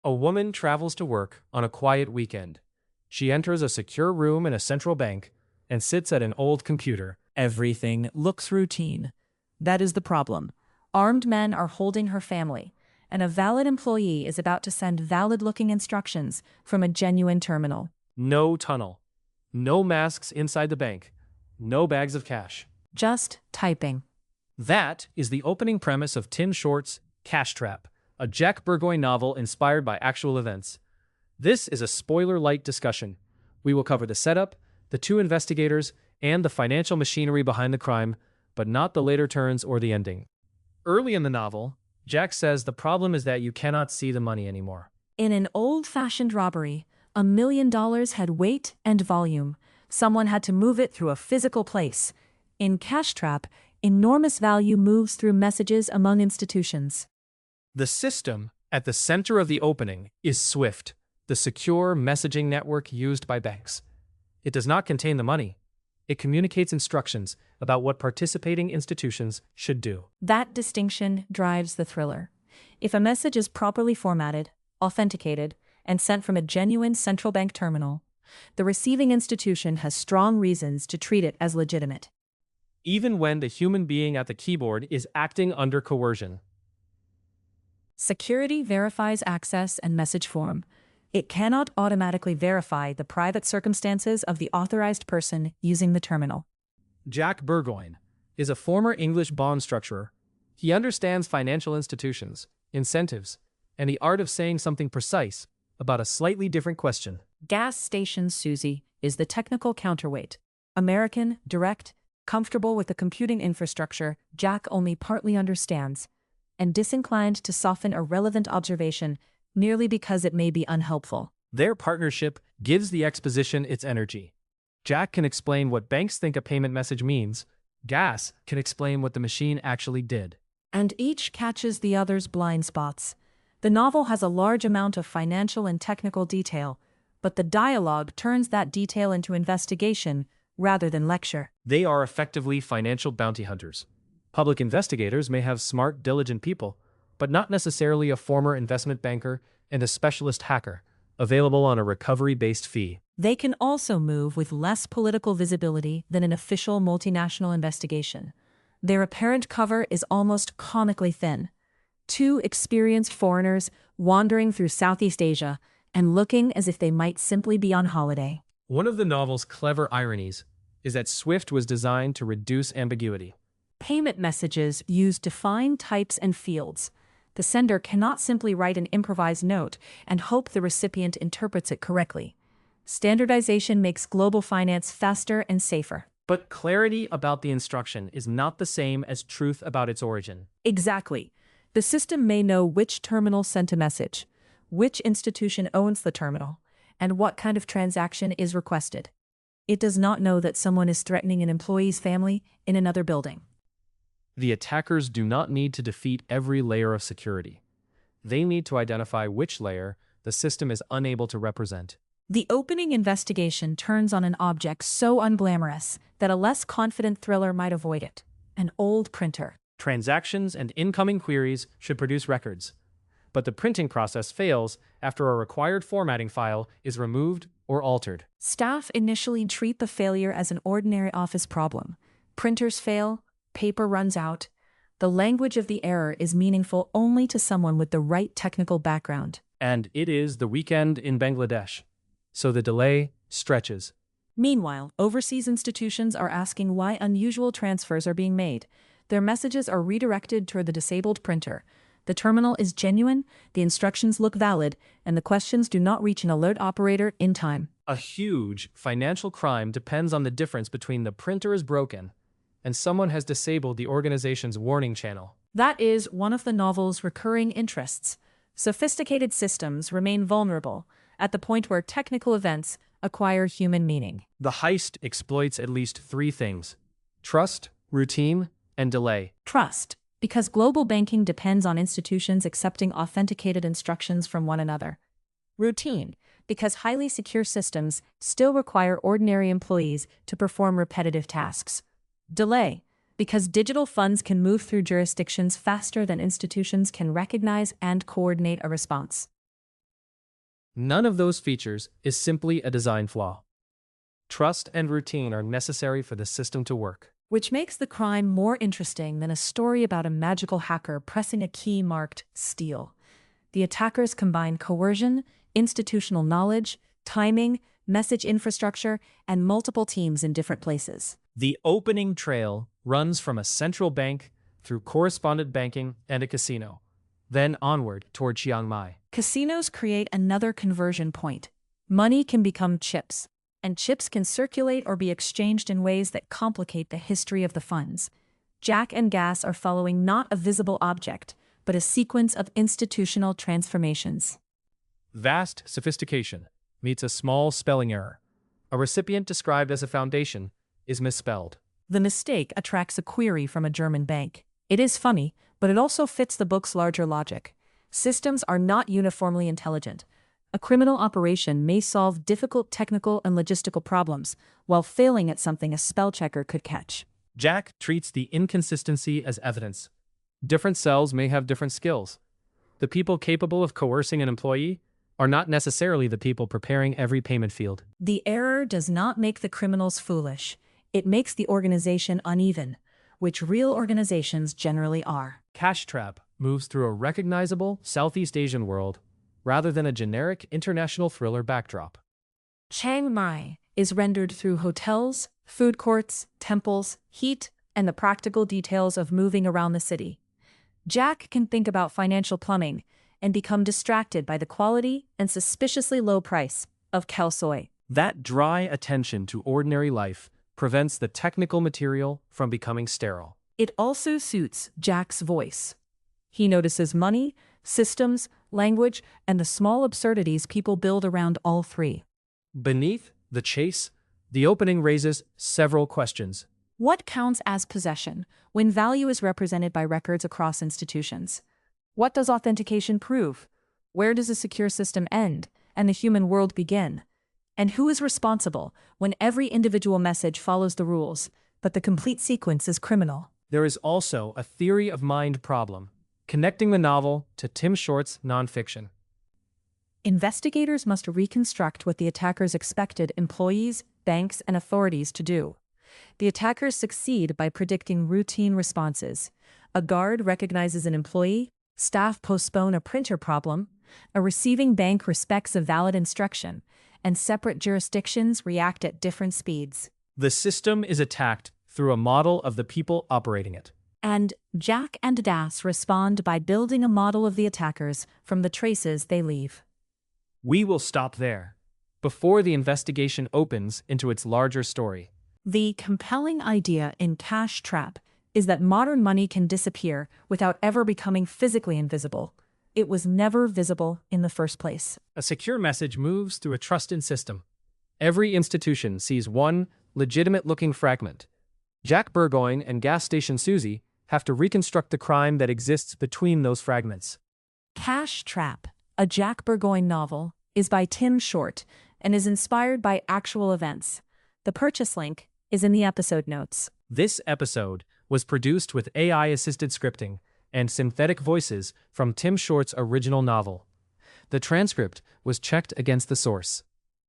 A woman travels to work on a quiet weekend. She enters a secure room in a central bank and sits at an old computer. Everything looks routine. That is the problem. Armed men are holding her family, and a valid employee is about to send valid-looking instructions from a genuine terminal. No tunnel. No masks inside the bank. No bags of cash. Just typing. That is the opening premise of Tim Short's Cash Trap, a Jack Burgoyne novel inspired by actual events. This is a spoiler-light discussion. We will cover the setup, the two investigators, and the financial machinery behind the crime, but not the later turns or the ending. Early in the novel, Jack says the problem is that you cannot see the money anymore. In an old-fashioned robbery, $1 million had weight and volume. Someone had to move it through a physical place. In Cash Trap, enormous value moves through messages among institutions. The system at the center of the opening is SWIFT, the secure messaging network used by banks. It does not contain the money. It communicates instructions about what participating institutions should do. That distinction drives the thriller. If a message is properly formatted, authenticated, and sent from a genuine central bank terminal, the receiving institution has strong reasons to treat it as legitimate. Even when the human being at the keyboard is acting under coercion. Security verifies access and message form. It cannot automatically verify the private circumstances of the authorized person using the terminal. Jack Burgoyne is a former English bond structurer. He understands financial institutions, incentives, and the art of saying something precise about a slightly different question. Gas Station Susie is the technical counterweight. American, direct, comfortable with the computing infrastructure Jack only partly understands, and disinclined to soften a relevant observation merely because it may be unhelpful. Their partnership gives the exposition its energy. Jack can explain what banks think a payment message means. Gas can explain what the machine actually did. And each catches the other's blind spots. The novel has a large amount of financial and technical detail, but the dialogue turns that detail into investigation rather than lecture. They are effectively financial bounty hunters. Public investigators may have smart, diligent people, but not necessarily a former investment banker and a specialist hacker, available on a recovery-based fee. They can also move with less political visibility than an official multinational investigation. Their apparent cover is almost comically thin. Two experienced foreigners wandering through Southeast Asia and looking as if they might simply be on holiday. One of the novel's clever ironies is that SWIFT was designed to reduce ambiguity. Payment messages use defined types and fields. The sender cannot simply write an improvised note and hope the recipient interprets it correctly. Standardization makes global finance faster and safer. But clarity about the instruction is not the same as truth about its origin. Exactly. The system may know which terminal sent a message, which institution owns the terminal, and what kind of transaction is requested. It does not know that someone is threatening an employee's family in another building. The attackers do not need to defeat every layer of security. They need to identify which layer the system is unable to represent. The opening investigation turns on an object so unglamorous that a less confident thriller might avoid it: an old printer. Transactions and incoming queries should produce records, but the printing process fails after a required formatting file is removed or altered. Staff initially treat the failure as an ordinary office problem. Printers fail, paper runs out. The language of the error is meaningful only to someone with the right technical background. And it is the weekend in Bangladesh, so the delay stretches. Meanwhile, overseas institutions are asking why unusual transfers are being made. Their messages are redirected toward the disabled printer. The terminal is genuine, the instructions look valid, and the questions do not reach an alert operator in time. A huge financial crime depends on the difference between the printer is broken and someone has disabled the organization's warning channel. That is one of the novel's recurring interests. Sophisticated systems remain vulnerable at the point where technical events acquire human meaning. The heist exploits at least three things: trust, routine, and delay. Trust, because global banking depends on institutions accepting authenticated instructions from one another. Routine, because highly secure systems still require ordinary employees to perform repetitive tasks. Delay, because digital funds can move through jurisdictions faster than institutions can recognize and coordinate a response. None of those features is simply a design flaw. Trust and routine are necessary for the system to work. Which makes the crime more interesting than a story about a magical hacker pressing a key marked steal. The attackers combine coercion, institutional knowledge, timing, message infrastructure, and multiple teams in different places. The opening trail runs from a central bank through correspondent banking and a casino, then onward toward Chiang Mai. Casinos create another conversion point. Money can become chips, and chips can circulate or be exchanged in ways that complicate the history of the funds. Jack and Gas are following not a visible object, but a sequence of institutional transformations. Vast sophistication meets a small spelling error. A recipient described as a foundation is misspelled. The mistake attracts a query from a German bank. It is funny, but it also fits the book's larger logic. Systems are not uniformly intelligent. A criminal operation may solve difficult technical and logistical problems while failing at something a spell checker could catch. Jack treats the inconsistency as evidence. Different cells may have different skills. The people capable of coercing an employee are not necessarily the people preparing every payment field. The error does not make the criminals foolish. It makes the organization uneven, which real organizations generally are. Cash Trap moves through a recognizable Southeast Asian world rather than a generic international thriller backdrop. Chiang Mai is rendered through hotels, food courts, temples, heat, and the practical details of moving around the city. Jack can think about financial plumbing and become distracted by the quality and suspiciously low price of khao soi. That dry attention to ordinary life prevents the technical material from becoming sterile. It also suits Jack's voice. He notices money, systems, language, and the small absurdities people build around all three. Beneath the chase, the opening raises several questions. What counts as possession when value is represented by records across institutions? What does authentication prove? Where does a secure system end and the human world begin? And who is responsible when every individual message follows the rules, but the complete sequence is criminal? There is also a theory of mind problem, connecting the novel to Tim Short's nonfiction. Investigators must reconstruct what the attackers expected employees, banks, and authorities to do. The attackers succeed by predicting routine responses. A guard recognizes an employee, staff postpone a printer problem, a receiving bank respects a valid instruction, and separate jurisdictions react at different speeds. The system is attacked through a model of the people operating it. And Jack and Das respond by building a model of the attackers from the traces they leave. We will stop there, before the investigation opens into its larger story. The compelling idea in Cash Trap is that modern money can disappear without ever becoming physically invisible. It was never visible in the first place. A secure message moves through a trusted system. Every institution sees one legitimate-looking fragment. Jack Burgoyne and Gas Station Susie have to reconstruct the crime that exists between those fragments. Cash Trap, a Jack Burgoyne novel, is by Tim Short and is inspired by actual events. The purchase link is in the episode notes. This episode was produced with AI-assisted scripting and synthetic voices from Tim Short's original novel. The transcript was checked against the source.